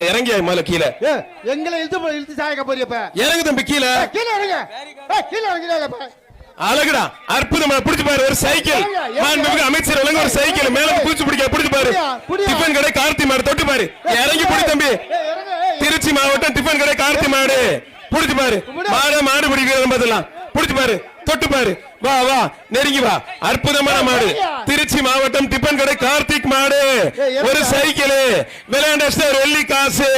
இறங்கியா மேல கீழே எங்களை இழுத்து சாயக்க போறியப்ப இறங்கு தம்பி கீழே கீழே இறங்க கீழே இறங்கிடலப்பா அழகுடா அற்புதமா புடிச்சு பாரு ஒரு சைக்கிள் மாண்புமிகு அமைச்சர் வழங்க ஒரு சைக்கிள் மேல பூச்சி பிடிக்க புடிச்சு பாரு டிஃபன் கடை கார்த்தி மாடு தொட்டு பாரு இறங்கி புடி தம்பி திருச்சி மாவட்டம் டிஃபன் கடை கார்த்தி மாடு புடிச்சு பாரு மாடு பிடிக்கிறது பதிலாம் புடிச்சு பாரு தொட்டு பாரு வா வா நெருங்கி வா அற்புதமான மாடு திருச்சி மாவட்டம் டிஃபன் கடை கார்த்திக் மாடு ஒரு சைக்கிள் விளையாண்ட ஒரு வெள்ளி காசு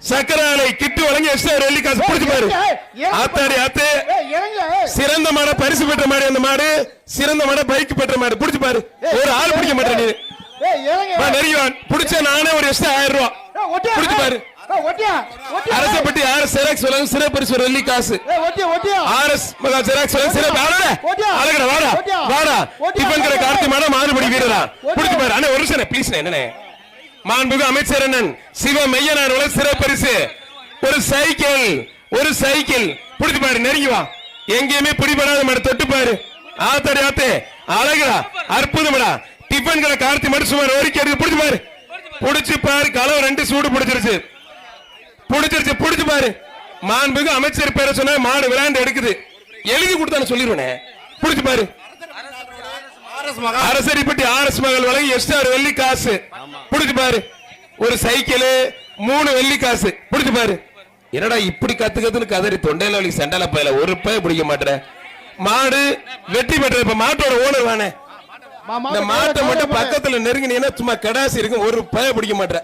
சக்கராலை கிட்டு வழங்கி ஒரு வெள்ளி காசு புடிச்சு பாரு ஆத்தாடி ஆத்தே சிறந்த மாட பரிசு பெற்ற மாடு அந்த மாடு சிறந்த மாட பைக் பெற்ற மாடு புடிச்சு பாரு ஒரு ஆள் பிடிக்க மாட்டேன் நீ நெருங்கிவான் புடிச்ச நானே ஒரு எக்ஸ்ட்ரா 1000 ரூபாய் புடிச்சு பாரு அரசப்பட்டி ஆர்எஸ் ஜெராக்ஸ் வழங்கும் சிறப்பு பரிசு ஒரு வெள்ளி காசு ஆர்எஸ் மகா ஜெராக்ஸ் வழங்கும் சிறப்பு அழகடா வாடா வாடா டிஃபன் கடை கார்த்தி மாட மாறுபடி வீரரா புடிச்சு பாரு அண்ணே ஒரு நிமிஷம் ப்ளீஸ் என்னண்ணே மாண்புமிகு அமைச்சர் அண்ணன் சிவ மையனார் வழங்கும் சிறப்பு பரிசு ஒரு சைக்கிள் புடிச்சு பாரு நெருங்கி வா எங்கேயுமே பிடிபடாத மாடு தொட்டு பாரு ஆத்தாடி ஆத்தே அழகுடா அற்புதம்டா டிஃபன் கடை கார்த்தி மாடு சுமார் ஒருக்கி எடுத்து புடிச்சு பாரு புடிச்சு பாரு களவு 2 சூடு புடிச்சிருச்சு புடிச்சு பாரு மாண்புமிகு அமைச்சர் பேரை சொன்னா மாடு விளையாண்டு எடுக்குது எழுதி கொடுத்தான்னு சொல்லிடுவேனே புடிச்சு பாரு அரசரிப்பட்டி ஆர்எஸ் மகள் வழங்கி எக்ஸ்ட்ரா ஒரு வெள்ளி காசு புடிச்சு பாரு ஒரு சைக்கிள் 3 வெள்ளி காசு புடிச்சு பாரு என்னடா இப்படி கத்துன்னு கதறி தொண்டையில வலி சண்டல பையில ஒரு பய பிடிக்க மாட்டேற மாடு வெற்றி பெற்ற இப்ப மாட்டோட ஓனர் வானே இந்த மாட்டை மட்டும் பக்கத்துல நெருங்கினீங்கன்னா சும்மா கடாசி இருக்கும் ஒரு பய பிடிக்க மாட்டேற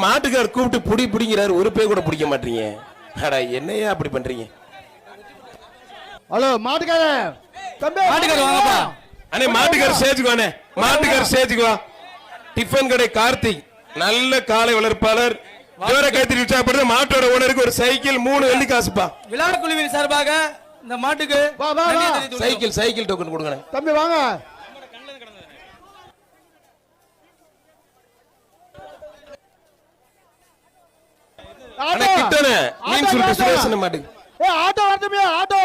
மாட்டுக்கார் கூப்பிட்டு புடிங்கிறாரு ஒரு பே கூட பிடிக்க மாட்டீங்க அடா என்னையா அப்படி பண்றீங்க ஹலோ மாட்டுக்காரர் வாங்கப்பா அண்ணே மாட்டுக்கார் ஸ்டேஜுக்கு வானே மாட்டுக்கார் ஸ்டேஜுக்கு வா டிஃபன் கடை கார்த்திக் நல்ல காலை வளர்ப்பாளர் ஜோர கைத்தறி உற்சாகப்படுது மாட்டோட ஓனருக்கு ஒரு சைக்கிள் 3 வெள்ளி காசுப்பா விழா குழுவின் சார்பாக இந்த மாட்டுக்கு சைக்கிள் டோக்கன் கொடுங்க தம்பி வாங்க ஆட்டோ வரதுமே ஆட்டோ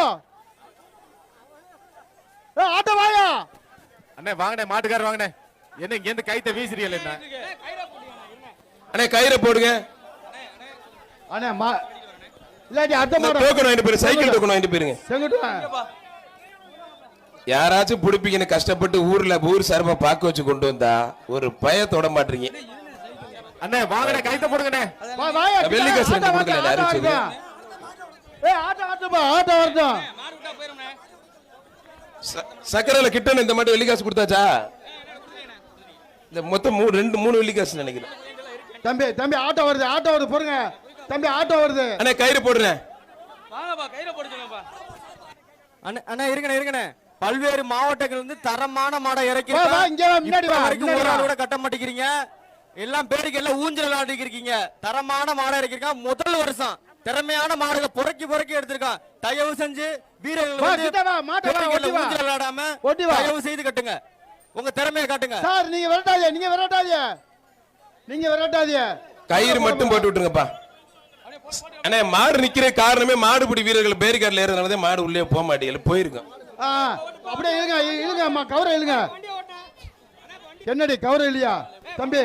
வாயா அண்ணே வாங்கண்ணே மாட்டுக்காரர் வாங்கண்ணே என்ன இங்க இருந்து கைத்த வீசிரியல் என்ன அண்ணே கயிறை போடுங்க அண்ணே இல்லாடி அடுத்த மாடு டோக்கன் வாங்கிட்டு போயிரு சைக்கிள் டோக்கன் வாங்கிட்டு போயிருங்க யாராச்சும் புடிப்பீங்கன்னு கஷ்டப்பட்டு ஊர் சார்பா பாக்க வச்சு கொண்டு வந்தா ஒரு பய தொட மாட்டீங்க அண்ணே வாங்கண்ணே கைத்த போடுங்கண்ணே வெள்ளி காசு கொடுக்கல அறிவிச்சது ஆட்டோ வரட்டும் சக்கரையில கிட்ட இந்த மாதிரி வெள்ளி காசு கொடுத்தாச்சா இந்த மொத்தம் 3 வெள்ளி காசு நினைக்கிறேன் தம்பி ஆட்டோ வருது போடுங்க தம்பி ஆட்டோ வருது அண்ணே கயிறு போடுறேன் வாங்கப்பா கயிறை போட சொல்லுங்கப்பா அண்ணா இருக்கணே பல்வேறு மாவட்டங்கள் இருந்து தரமான மாடை இறக்கி கூட கட்ட மாட்டேங்கிறீங்க எல்லாம் பேருக்கு எல்லாம் ஊஞ்சல் ஆடிக்கிறீங்க தரமான மாடை இறக்கிருக்கான் முதல் வருஷம் திறமையான மாடுகளை பொறுக்கி எடுத்திருக்கான் தயவு செஞ்சு வீரர்கள் ஊஞ்சல் ஆடாம தயவு செய்து கட்டுங்க உங்க திறமையை காட்டுங்க சார் நீங்க விரட்டாதீங்க கயிறு மட்டும் போட்டு விட்டுருங்கப்பா அண்ணே மாடு நிக்கிற காரணமே மாடுபிடி வீரர்கள் பேரிகார்ல ஏறதுனால மாடு உள்ளே போக மாட்டேங்குது போயிருக்கும் அப்படியே இழுங்க கவரை இழுங்க என்னடி கவரை இல்லையா தம்பி